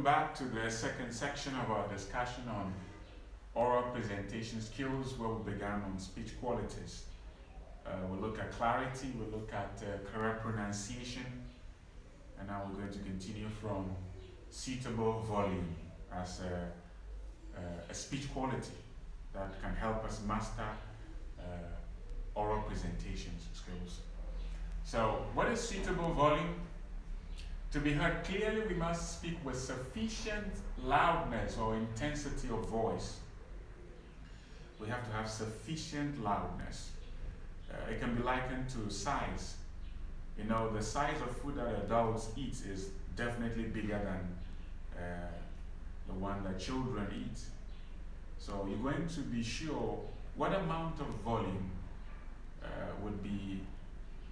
back to the second section of our discussion on oral presentation skills, where we began on speech qualities. We'll look at clarity, we'll look at correct pronunciation, and now we're going to continue from suitable volume as a speech quality that can help us master oral presentation skills. So, what is suitable volume? To be heard clearly, we must speak with sufficient loudness or intensity of voice. We have to have sufficient loudness. It can be likened to size. You know, the size of food that adults eat is definitely bigger than the one that children eat. So you're going to be sure what amount of volume would be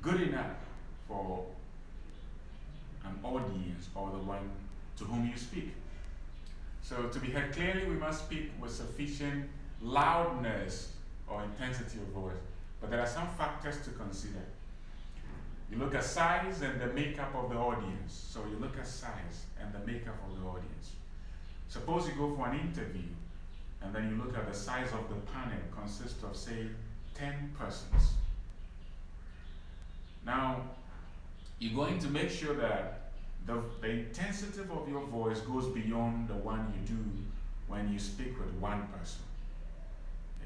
good enough for an audience or the one to whom you speak. So to be heard clearly, we must speak with sufficient loudness or intensity of voice. But there are some factors to consider. You look at size and the makeup of the audience. So you look at size and the makeup of the audience. Suppose you go for an interview and then you look at the size of the panel consists of, say, 10 persons. Now, you're going to make sure that the intensity of your voice goes beyond the one you do when you speak with one person.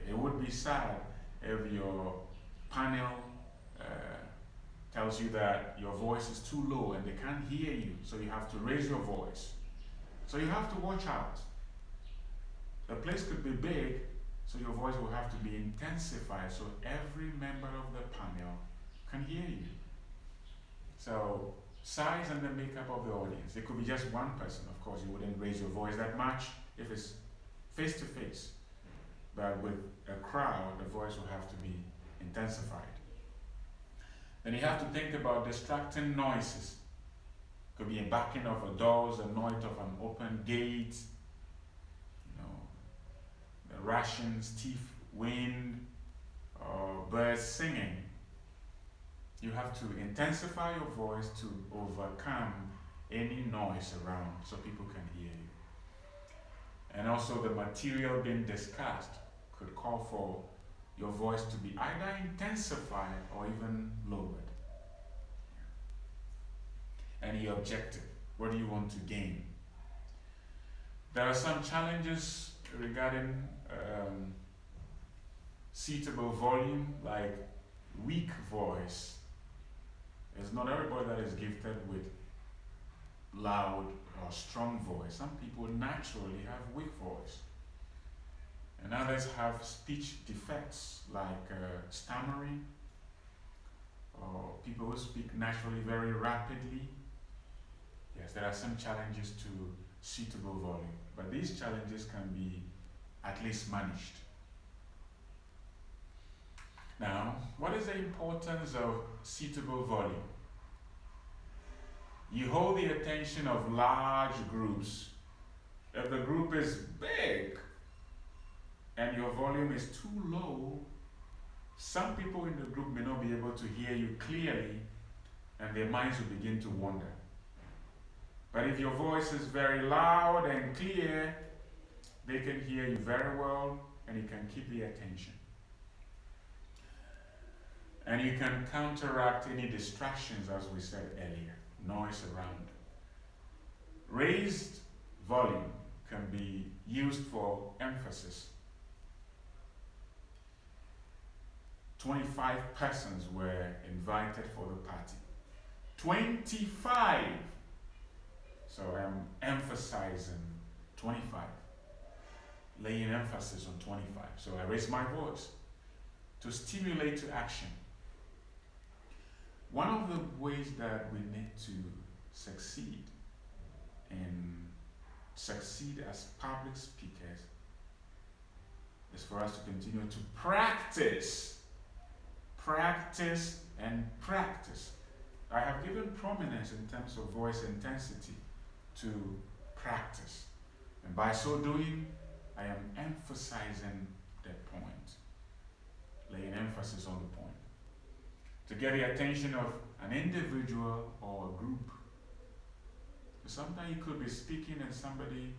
It would be sad if your panel tells you that your voice is too low and they can't hear you, so you have to raise your voice. So you have to watch out. The place could be big, so your voice will have to be intensified so every member of the panel can hear you. So, size and the makeup of the audience. It could be just one person. Of course, you wouldn't raise your voice that much if it's face to face. But with a crowd, the voice will have to be intensified. Then you have to think about distracting noises. It could be a backing of a door, the noise of an open gate, the rushing, stiff wind, or birds singing. You have to intensify your voice to overcome any noise around so people can hear you. And also the material being discussed could call for your voice to be either intensified or even lowered. And your objective, what do you want to gain? There are some challenges regarding suitable volume, like weak voice. It's not everybody that is gifted with loud or strong voice. Some people naturally have weak voice. And others have speech defects like stammering, or people who speak naturally very rapidly. Yes, there are some challenges to suitable volume, but these challenges can be at least managed. Now, what is the importance of suitable volume? You hold the attention of large groups. If the group is big and your volume is too low, some people in the group may not be able to hear you clearly and their minds will begin to wander. But if your voice is very loud and clear, they can hear you very well and you can keep their attention. And you can counteract any distractions, as we said earlier, noise around. Raised volume can be used for emphasis. 25 persons were invited for the party. 25! So I'm emphasizing 25. Laying emphasis on 25. So I raise my voice to stimulate to action. One of the ways that we need to succeed as public speakers is for us to continue to practice and practice. I have given prominence in terms of voice intensity to practice, and by so doing I am emphasizing that point, laying emphasis on the point. To get the attention of an individual or a group, Sometimes you could be speaking and somebody's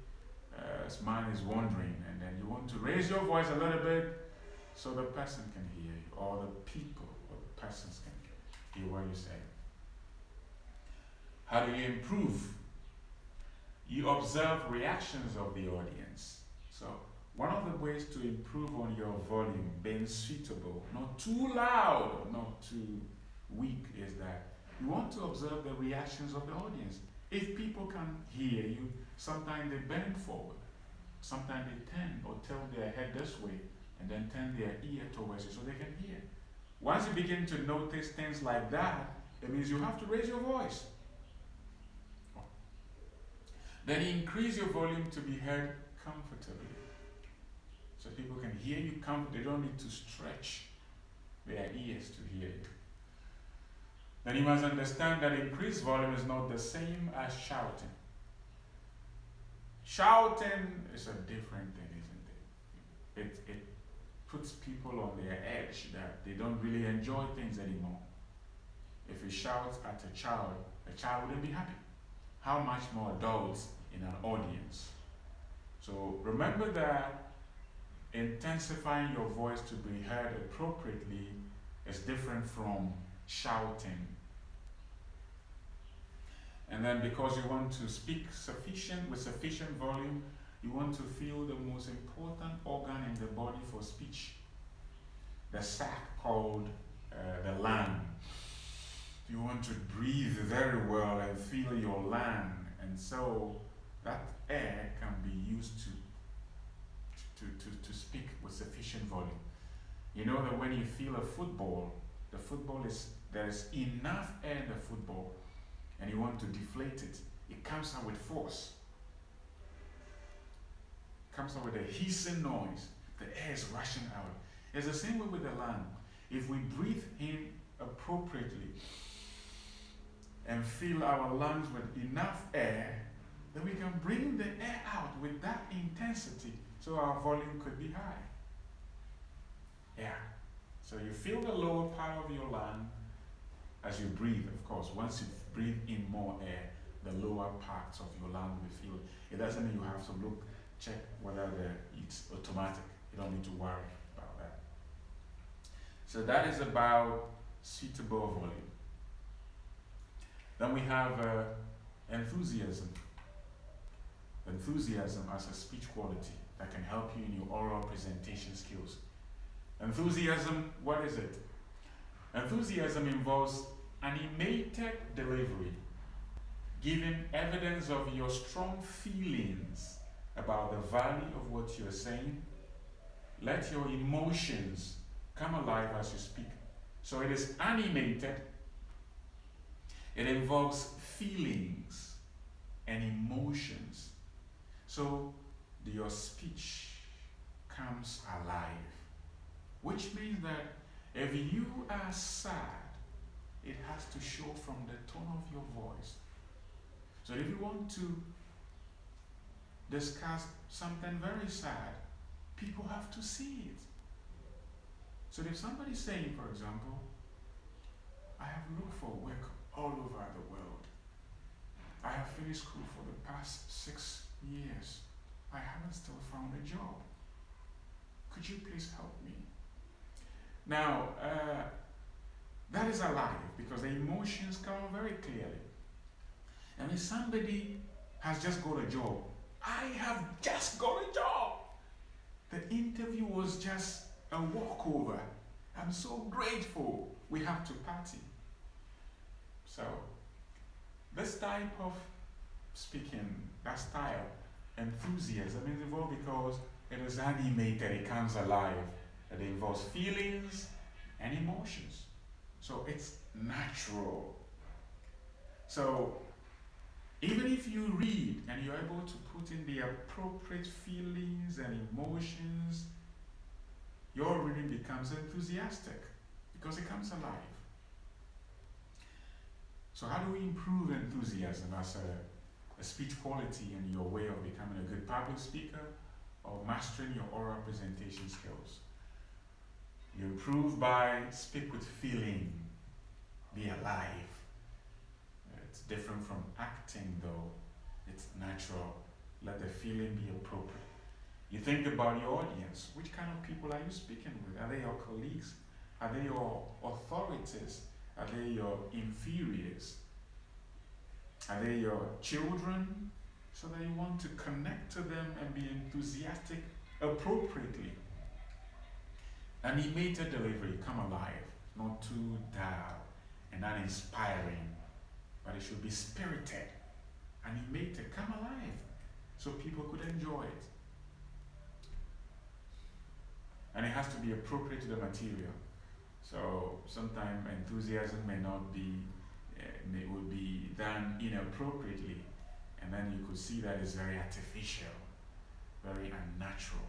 mind is wandering, and then you want to raise your voice a little bit so the person can hear you, or the people or the persons can hear what you say. How do you improve? You observe reactions of the audience. So one of the ways to improve on your volume, being suitable, not too loud or not too weak, is that you want to observe the reactions of the audience. If people can hear you, sometimes they bend forward. Sometimes they turn or tilt their head this way and then turn their ear towards you so they can hear. Once you begin to notice things like that, it means you have to raise your voice. Then increase your volume to be heard comfortably. So people can hear you comfortably. They don't need to stretch their ears to hear you. Then you must understand that increased volume is not the same as shouting. Shouting is a different thing, isn't it? It puts people on their edge that they don't really enjoy things anymore. If you shout at a child wouldn't be happy. How much more adults in an audience? So remember that intensifying your voice to be heard appropriately is different from shouting. And then because you want to speak with sufficient volume, you want to feel the most important organ in the body for speech, the sac called the lung. You want to breathe very well and feel your lung, and so that air can be used to speak with sufficient volume. You know that when you feel a football, there is enough air in the football, and you want to deflate it. It comes out with force. It comes out with a hissing noise. The air is rushing out. It's the same way with the lung. If we breathe in appropriately and fill our lungs with enough air, then we can bring the air out with that intensity so our volume could be high. Yeah. So you feel the lower part of your lung as you breathe, of course. Once you breathe in more air, the lower parts of your lung will feel it. It doesn't mean you have to check whether it's automatic. You don't need to worry about that. So that is about suitable volume. Then we have enthusiasm. Enthusiasm as a speech quality that can help you in your oral presentation skills. Enthusiasm, what is it? Enthusiasm involves animated delivery, giving evidence of your strong feelings about the value of what you're saying. Let your emotions come alive as you speak. So it is animated. It involves feelings and emotions. So your speech comes alive, which means that if you are sad, it has to show from the tone of your voice. So if you want to discuss something very sad, people have to see it. So if somebody's saying, for example, I have looked for work all over the world. I have finished school for the past 6 years. I haven't still found a job. Could you please help me? Now, that is alive because the emotions come very clearly. And if somebody has just got a job, I have just got a job. The interview was just a walkover. I'm so grateful. We have to party. So, this type of speaking, that style, enthusiasm is involved because it is animated, it comes alive. It involves feelings and emotions. So it's natural. So even if you read and you're able to put in the appropriate feelings and emotions, your reading becomes enthusiastic because it comes alive. So how do we improve enthusiasm as a speech quality in your way of becoming a good public speaker or mastering your oral presentation skills? You improve by speak with feeling, be alive. It's different from acting though. natural. Let the feeling be appropriate. You think about your audience. Which kind of people are you speaking with? Are they your colleagues? Are they your authorities? Are they your inferiors? Are they your children? So that you want to connect to them and be enthusiastic appropriately. Animated delivery, come alive, not too dull and uninspiring, but it should be spirited, animated, come alive, so people could enjoy it. And it has to be appropriate to the material. So sometimes enthusiasm may not be, would be done inappropriately, and then you could see that it's very artificial, very unnatural.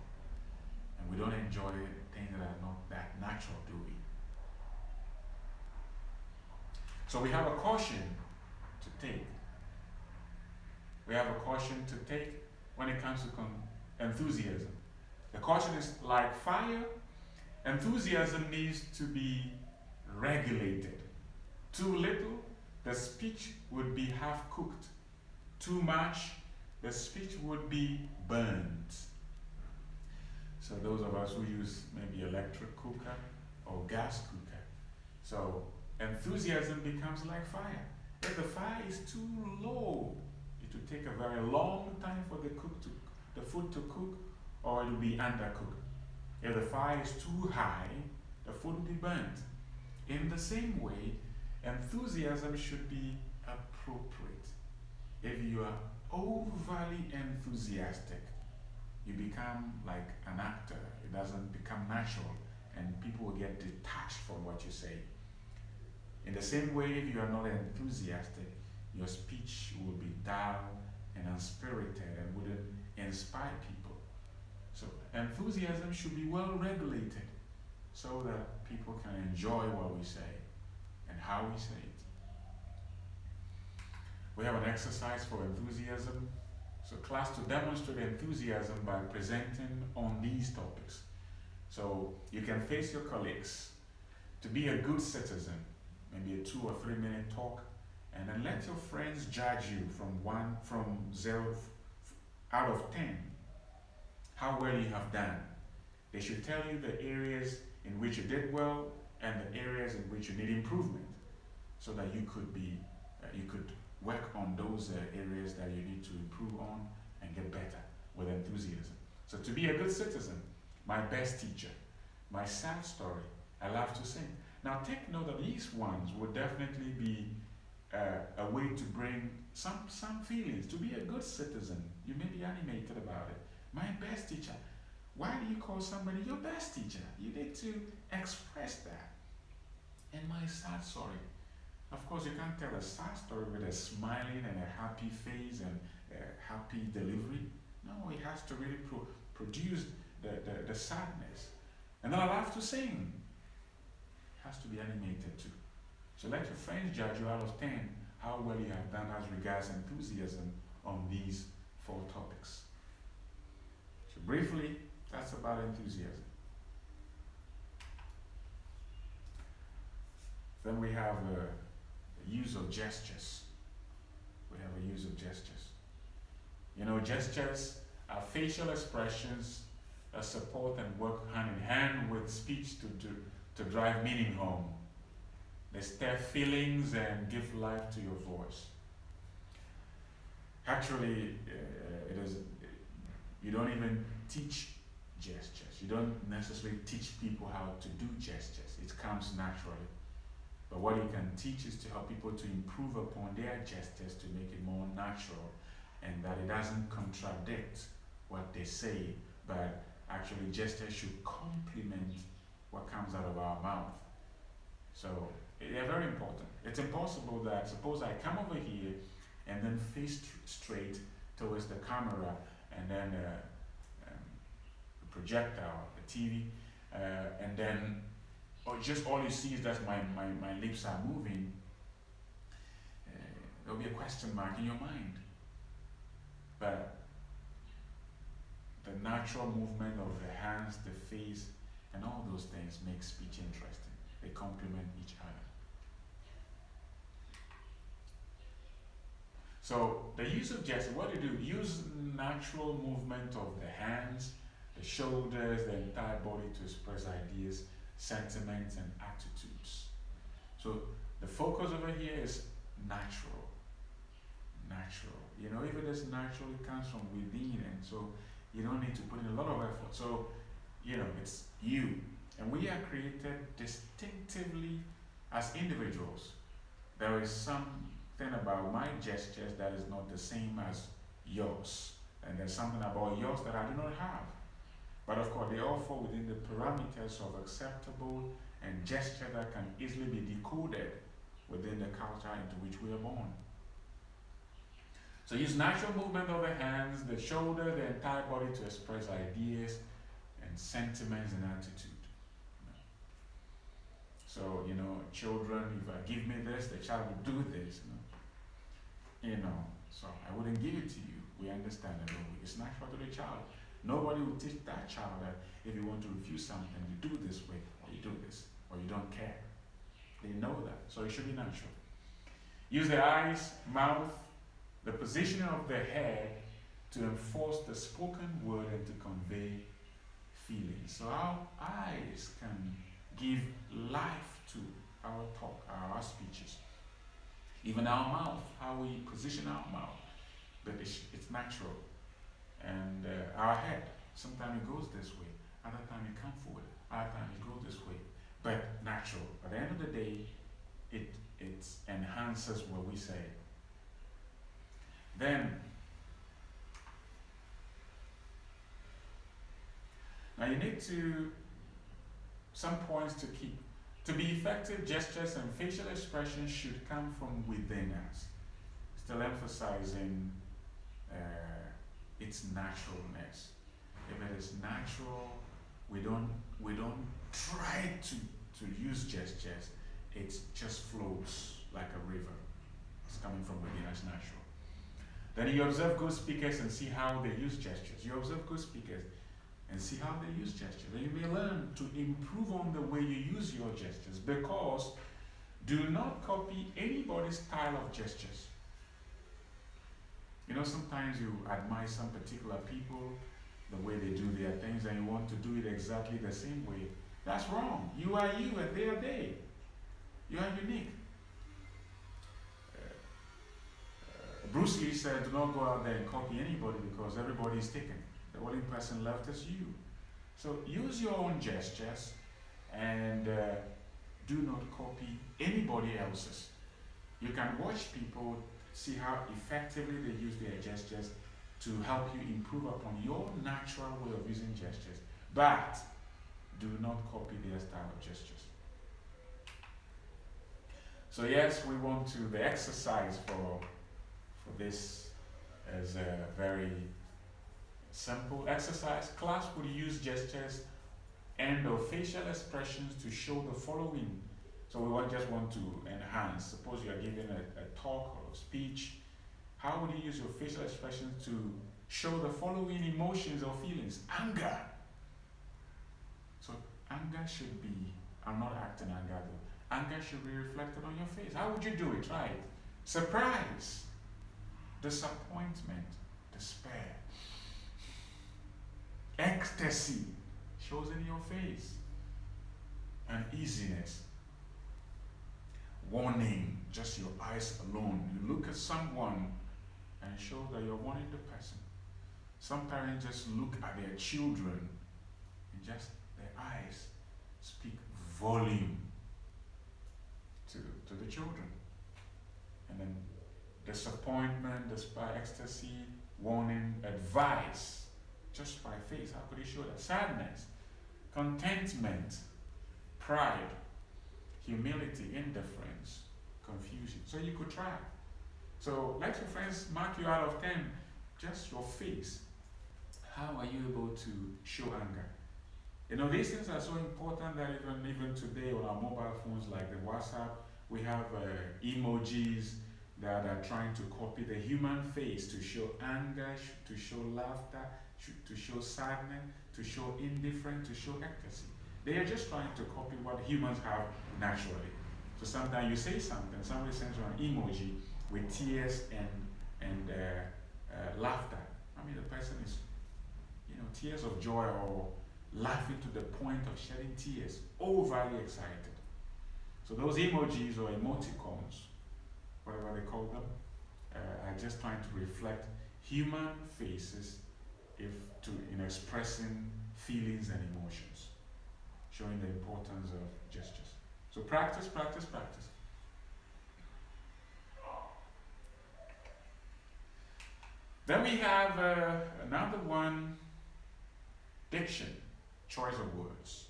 And we don't enjoy things that are not that natural, do we? So we have a caution to take. We have a caution to take when it comes to enthusiasm. The caution is like fire. Enthusiasm needs to be regulated. Too little, the speech would be half cooked. Too much, the speech would be burnt. So those of us who use maybe electric cooker or gas cooker. So enthusiasm becomes like fire. If the fire is too low, it will take a very long time for the food to cook, or it will be undercooked. If the fire is too high, the food will be burnt. In the same way, enthusiasm should be appropriate. If you are overly enthusiastic, you become like an actor. It doesn't become natural, and people will get detached from what you say. In the same way, if you are not enthusiastic, your speech will be dull and unspirited and wouldn't inspire people. So enthusiasm should be well regulated so that people can enjoy what we say and how we say it. We have an exercise for enthusiasm. So class, to demonstrate enthusiasm by presenting on these topics. So you can face your colleagues to be a good citizen, maybe a 2 or 3 minute talk, and then let your friends judge you from 0 out of 10, how well you have done. They should tell you the areas in which you did well and the areas in which you need improvement, so that you could work on those areas that you need to improve on and get better with enthusiasm. So to be a good citizen, my best teacher, my sad story, I love to sing. Now take note that these ones would definitely be a way to bring some feelings. To be a good citizen, you may be animated about it. My best teacher. Why do you call somebody your best teacher? You need to express that. And my sad story. Of course, you can't tell a sad story with a smiling and a happy face and a happy delivery. No, it has to really produce the sadness. And then I love to sing. It has to be animated too. So let your friends judge you out of 10 how well you have done as regards enthusiasm on these 4 topics. So briefly, that's about enthusiasm. Then we have use of gestures. We have a use of gestures. You know, gestures are facial expressions that support and work hand in hand with speech to drive meaning home. They stir feelings and give life to your voice. Actually, you don't even teach gestures. You don't necessarily teach people how to do gestures. It comes naturally. But what you can teach is to help people to improve upon their gestures to make it more natural, and that it doesn't contradict what they say, but actually gestures should complement what comes out of our mouth. So they're very important. It's impossible that, suppose I come over here and then face straight towards the camera, and then the projector, the TV, and then just all you see is that my lips are moving. There'll be a question mark in your mind. But the natural movement of the hands, the face, and all those things make speech interesting. They complement each other. So the use of gesture, what do you do? Use natural movement of the hands, the shoulders, the entire body to express ideas, sentiments, and attitudes. So the focus over here is natural. Natural. You know, if it is natural, it comes from within, and so you don't need to put in a lot of effort. So, you know, it's you. And we are created distinctively as individuals. There is something about my gestures that is not the same as yours. And there's something about yours that I do not have. But of course, they all fall within the parameters of acceptable and gesture that can easily be decoded within the culture into which we are born. So use natural movement of the hands, the shoulder, the entire body to express ideas and sentiments and attitude. So, you know, children, if I give me this, the child will do this. So I wouldn't give it to you. We understand that it's natural to the child. Nobody will teach that child that if you want to refuse something, you do this way, or you do this, or you don't care. They know that, so it should be natural. Use the eyes, mouth, the positioning of the head to enforce the spoken word and to convey feelings. So our eyes can give life to our talk, our speeches. Even our mouth, how we position our mouth, but it's natural. And our head, sometimes it goes this way, other time it comes forward, other time it goes this way, but natural. At the end of the day, it enhances what we say. Then, now you need some points to keep. To be effective, gestures and facial expressions should come from within us. Still emphasizing its naturalness. If it is natural, we don't try to use gestures. It just flows like a river. It's coming from within us, natural. Then you observe good speakers and see how they use gestures. You observe good speakers and see how they use gestures. And you may learn to improve on the way you use your gestures, because do not copy anybody's style of gestures. You know, sometimes you admire some particular people, the way they do their things, and you want to do it exactly the same way. That's wrong. You are you and they are they. You are unique. Bruce Lee said, do not go out there and copy anybody because everybody is taken. The only person left is you. So use your own gestures and do not copy anybody else's. You can watch people, see how effectively they use their gestures to help you improve upon your natural way of using gestures. But do not copy their style of gestures. So yes, we want to, the exercise for this is a very simple exercise. Class would use gestures and or facial expressions to show the following. So we just want to enhance. Suppose you are giving a talk or a speech. How would you use your facial expressions to show the following emotions or feelings? Anger. So anger should be, I'm not acting anger though. Anger should be reflected on your face. How would you do it? Try it. Surprise. Disappointment. Despair. Ecstasy shows in your face. Uneasiness. Warning, just your eyes alone. You look at someone and it shows that you're warning the person. Some parents just look at their children and just their eyes speak volume to the children. And then disappointment, despair, ecstasy, warning, advice, just by face. How could he show that? Sadness, contentment, pride, humility, indifference, confusion. So you could try. So let your friends mark you out of 10, just your face. How are you able to show anger? You know, these things are so important that even today on our mobile phones like the WhatsApp, we have emojis that are trying to copy the human face to show anger, to show laughter, to show sadness, to show indifference, to show ecstasy. They are just trying to copy what humans have naturally. So sometimes you say something, somebody sends you an emoji with tears and and laughter. I mean, the person is, tears of joy or laughing to the point of shedding tears, overly excited. So those emojis or emoticons, whatever they call them, are just trying to reflect human faces in expressing feelings and emotions, showing the importance of gestures. So practice, practice, practice. Then we have another one, diction, choice of words.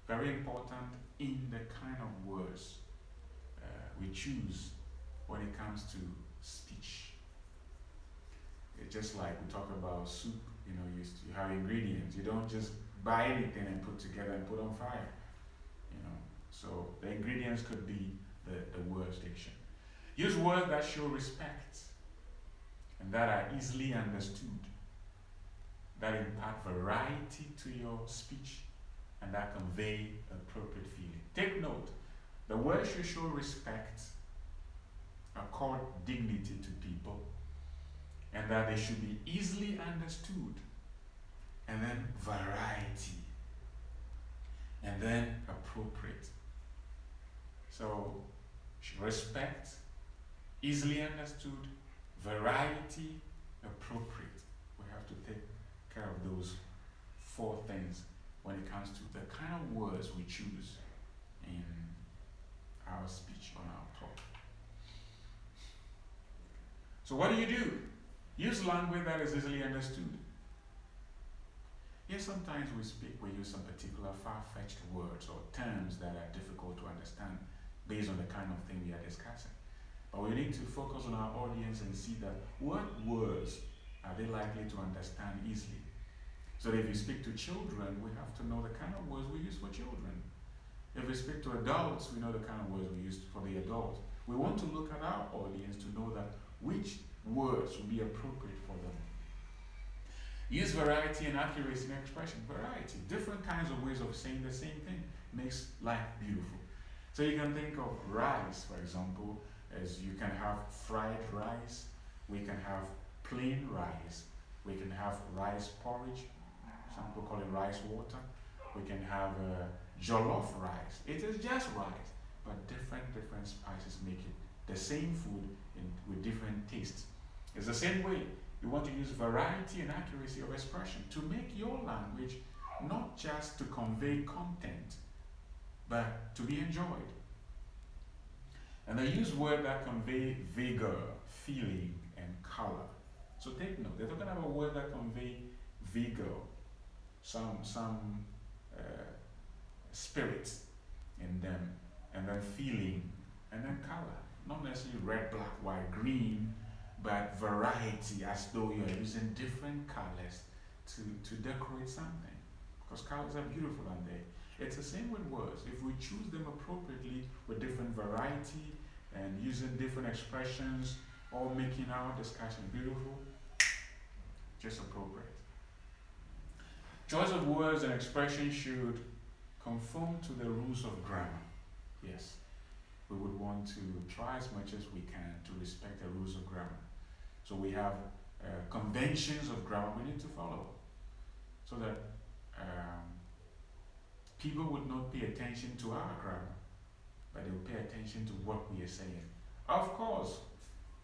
Very important in the kind of words we choose when it comes to speech. It's just like we talk about soup, you have ingredients. You don't just buy anything and put together and put on fire. So the ingredients could be the words diction. Use words that show respect and that are easily understood, that impart variety to your speech, and that convey appropriate feeling. Take note, the words should show respect, accord dignity to people, and that they should be easily understood, and then variety, and then appropriate. So, respect, easily understood, variety, appropriate. We have to take care of those 4 things when it comes to the kind of words we choose in our speech, on our talk. So what do? Use language that is easily understood. Yes, sometimes we use some particular far-fetched words or terms that are difficult to understand based on the kind of thing we are discussing. But we need to focus on our audience and see that what words are they likely to understand easily. So that if you speak to children, we have to know the kind of words we use for children. If we speak to adults, we know the kind of words we use for the adults. We want to look at our audience to know that which words will be appropriate for them. Use variety and accuracy in expression. Variety, different kinds of ways of saying the same thing makes life beautiful. So you can think of rice, for example, as you can have fried rice, we can have plain rice, we can have rice porridge, some people call it rice water, we can have jollof rice. It is just rice, but different spices make it the same food with different tastes. It's the same way. You want to use variety and accuracy of expression to make your language not just to convey content, but to be enjoyed. And they use words that convey vigor, feeling, and color. So take note, they're talking about words that convey vigor, some spirit in them, and then feeling, and then color. Not necessarily red, black, white, green, but variety, as though you're using different colors to decorate something. Because colors are beautiful, aren't they? It's the same with words. If we choose them appropriately with different variety and using different expressions, all making our discussion beautiful, just appropriate. Choice of words and expression should conform to the rules of grammar. Yes, we would want to try as much as we can to respect the rules of grammar. So we have conventions of grammar we need to follow so that people would not pay attention to our grammar, but they will pay attention to what we are saying. Of course,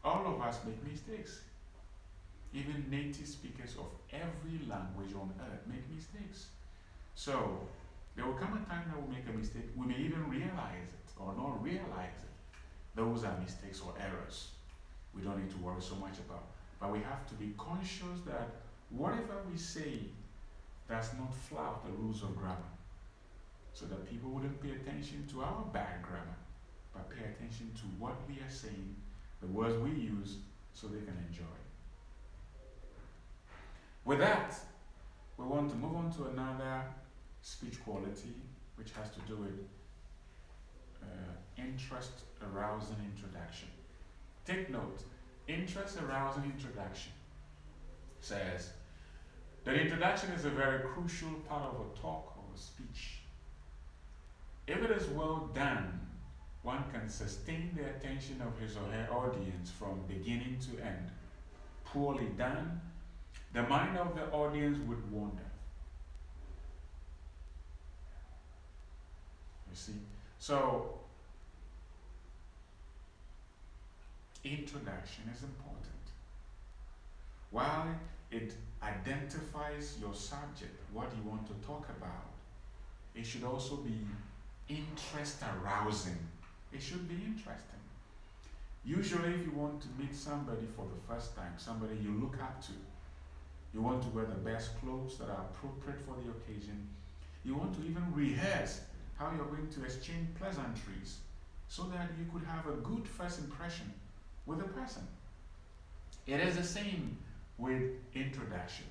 all of us make mistakes. Even native speakers of every language on earth make mistakes. So there will come a time that we'll make a mistake. We may even realize it or not realize it. Those are mistakes or errors we don't need to worry so much about. But we have to be conscious that whatever we say does not flout the rules of grammar, so that people wouldn't pay attention to our bad grammar, but pay attention to what we are saying, the words we use, so they can enjoy. With that, we want to move on to another speech quality, which has to do with interest arousing introduction. Take note, interest arousing introduction says that introduction is a very crucial part of a talk or a speech. If it is well done, one can sustain the attention of his or her audience from beginning to end poorly done, the mind of the audience would wander. You see? So, introduction is important. While it identifies your subject, what you want to talk about, it should also be interest arousing. It should be interesting. Usually, if you want to meet somebody for the first time, somebody you look up to, you want to wear the best clothes that are appropriate for the occasion, you want to even rehearse how you're going to exchange pleasantries so that you could have a good first impression with the person. It is the same with introduction.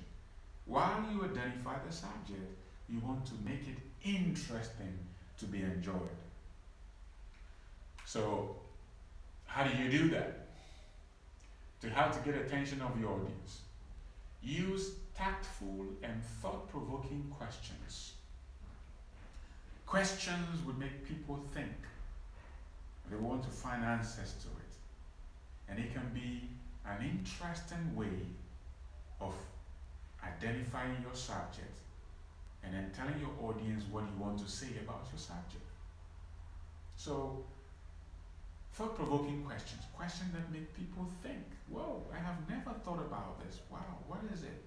While you identify the subject, you want to make it interesting to be enjoyed. So, how do you do that? To how to get attention of your audience. Use tactful and thought-provoking questions. Questions would make people think. They want to find answers to it. And it can be an interesting way of identifying your subject and then telling your audience what you want to say about your subject. So, thought-provoking questions, questions that make people think, whoa, I have never thought about this. Wow, what is it?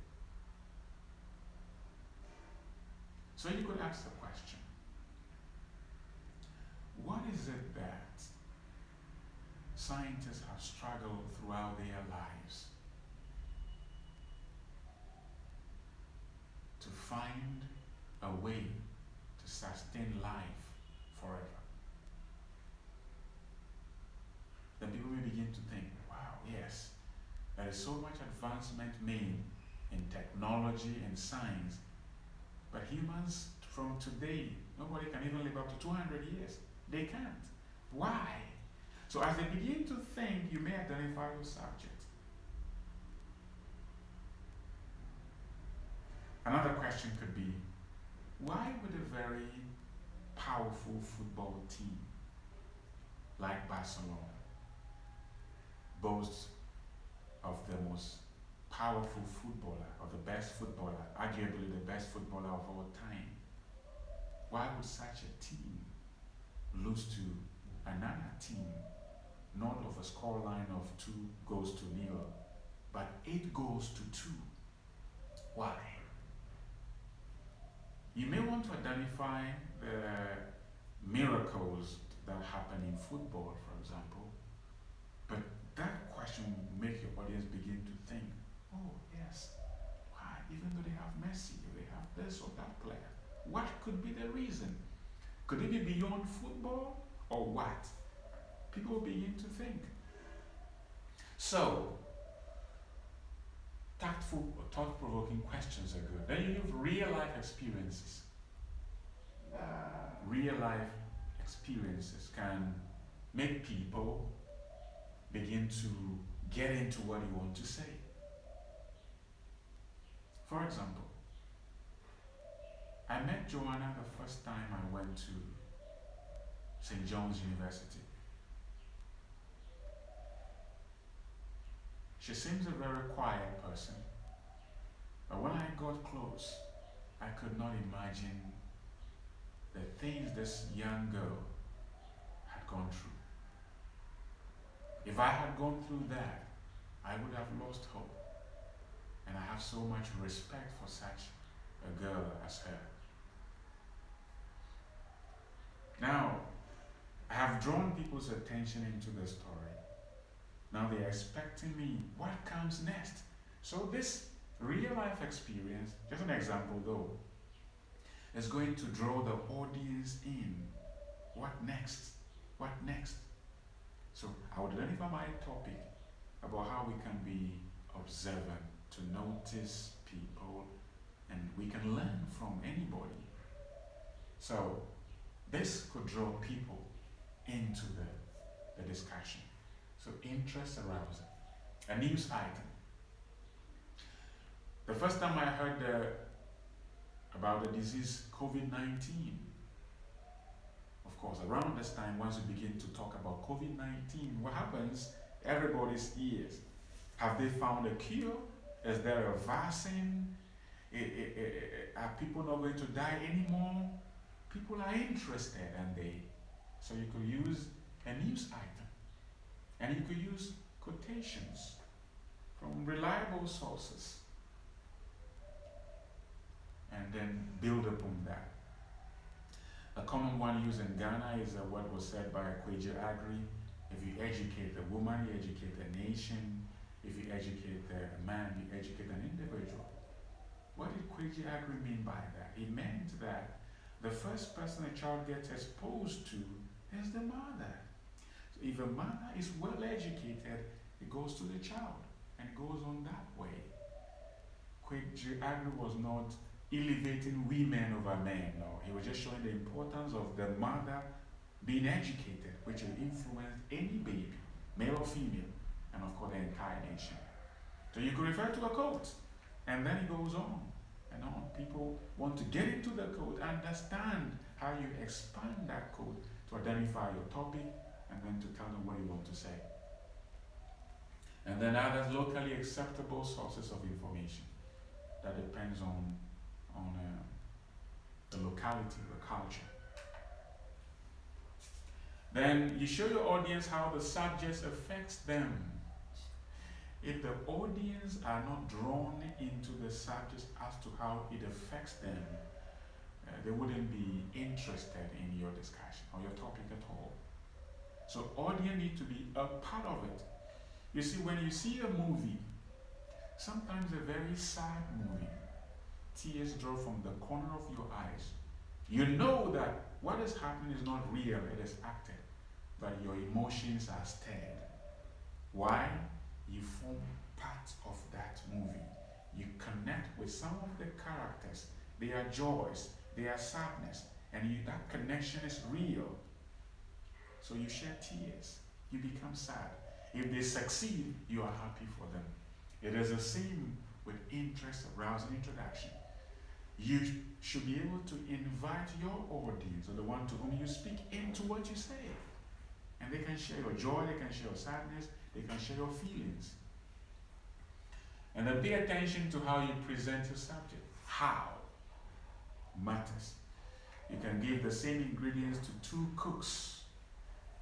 So you could ask the question, what is it that scientists have struggled throughout their lives to find a way to sustain life forever? Then people may begin to think, wow, yes, there is so much advancement made in technology and science, but humans from today, nobody can even live up to 200 years. They can't. Why? So as they begin to think, you may identify your subject. Another question could be, why would a very powerful football team like Barcelona boast of the most powerful footballer, or the best footballer, arguably the best footballer of all time? Why would such a team lose to another team, not of a scoreline of 2 goals to 0, but 8 goals to 2? Why? You may want to identify the miracles that happen in football, for example, but that question will make your audience begin to think, oh yes, why? Even though they have Messi, or they have this or that player, what could be the reason? Could it be beyond football, or what? People begin to think. So, tactful or thought-provoking questions are good. Then you use real-life experiences. Real-life experiences can make people begin to get into what you want to say. For example, I met Joanna the first time I went to St. John's University. She seems a very quiet person, but when I got close, I could not imagine the things this young girl had gone through. If I had gone through that, I would have lost hope. And I have so much respect for such a girl as her. Now, I have drawn people's attention into the story. Now they're expecting me, what comes next? So this real life experience, just an example though, is going to draw the audience in. What next? What next? So I would identify my topic about how we can be observant, to notice people, and we can learn from anybody. So this could draw people into the discussion. So interest arousing. A news item. The first time I heard about the disease COVID-19, of course, around this time, once we begin to talk about COVID-19, what happens? Everybody's ears Have they found a cure? Is there a vaccine? Are people not going to die anymore? People are interested, and so you could use a news item, and you could use quotations from reliable sources, and then build upon that. A common one used in Ghana is what was said by Kweji Agri: if you educate a woman, you educate a nation. If you educate a man, you educate an individual. What did Kweji Agri mean by that? It meant that the first person a child gets exposed to is the mother. So if a mother is well educated, it goes to the child and goes on that way. Kweji Agri was not elevating women over men, no. He was just showing the importance of the mother being educated, which will influence any baby, male or female, and of course the entire nation. So you could refer to a quote, and then it goes on and on. People want to get into the quote, understand how you expand that quote to identify your topic, and then to tell them what you want to say. And then others, locally acceptable sources of information. That depends on the locality, the culture. Then you show your audience how the subject affects them. If the audience are not drawn into the subject as to how it affects them, they wouldn't be interested in your discussion or your topic at all. So audience need to be a part of it. You see, when you see a movie, sometimes a very sad movie, tears drop from the corner of your eyes. You know that what is happening is not real, it is acted, but your emotions are stirred. Why? You form part of that movie. You connect with some of the characters, their joys, their sadness, and that connection is real. So you shed tears, you become sad. If they succeed, you are happy for them. It is the same with interest arousing introduction. You should be able to invite your audience, or the one to whom you speak, into what you say. And they can share your joy, they can share your sadness, they can share your feelings. And then pay attention to how you present your subject. How matters. You can give the same ingredients to two cooks,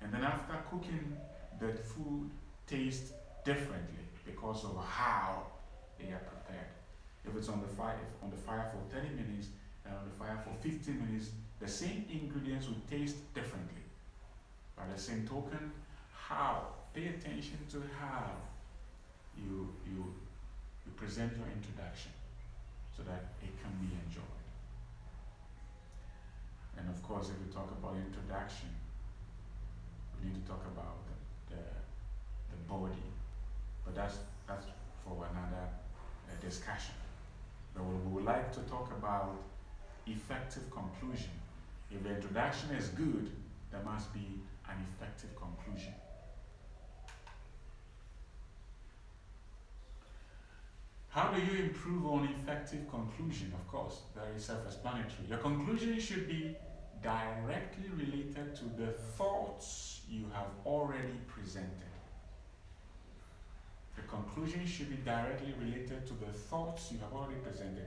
and then after cooking, the food tastes differently because of how they are prepared. If it's on the fire for 30 minutes and on the fire for 15 minutes, the same ingredients will taste differently. By the same token, how, pay attention to how you present your introduction so that it can be enjoyed. And of course, if we talk about introduction, we need to talk about the body, but that's for another discussion. But we would like to talk about effective conclusion. If the introduction is good, there must be an effective conclusion. How do you improve on effective conclusion? Of course, very self-explanatory. Your conclusion should be directly related to the thoughts you have already presented. The conclusion should be directly related to the thoughts you have already presented.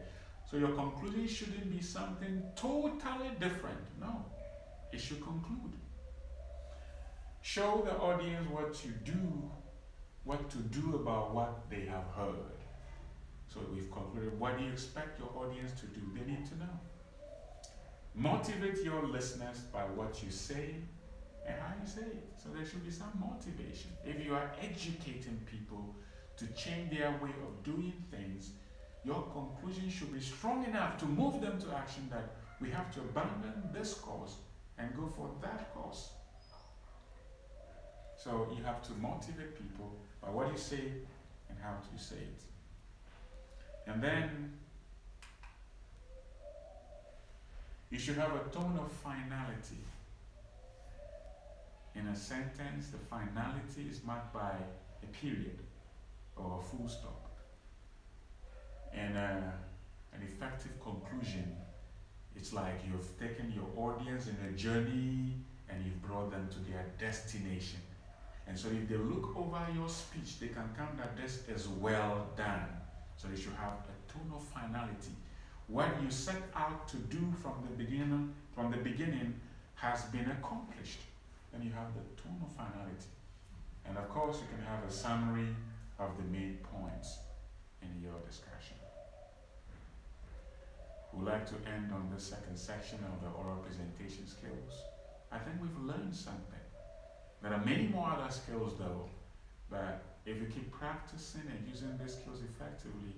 So your conclusion shouldn't be something totally different. No, it should conclude. Show the audience what to do about what they have heard. So we've concluded, what do you expect your audience to do? They need to know. Motivate your listeners by what you say and how you say it. So there should be some motivation. If you are educating people to change their way of doing things, your conclusion should be strong enough to move them to action, that we have to abandon this course and go for that course. So you have to motivate people by what you say and how you say it. And then you should have a tone of finality. In a sentence, the finality is marked by a period or a full stop. And an effective conclusion, it's like you've taken your audience in a journey and you've brought them to their destination. And And so if they look over your speech, they can come that this is well done. So they should have a tone of finality. What you set out to do from the beginning has been accomplished. Then you have the tone of finality. And of course, you can have a summary of the main points in your discussion. We'd like to end on the second section of the oral presentation skills. I think we've learned something. There are many more other skills though, but if you keep practicing and using these skills effectively,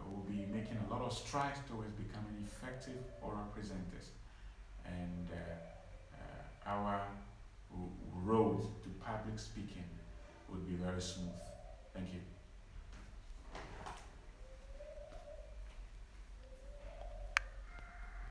we'll be making a lot of strides towards becoming effective oral presenters. And our road to public speaking would be very smooth.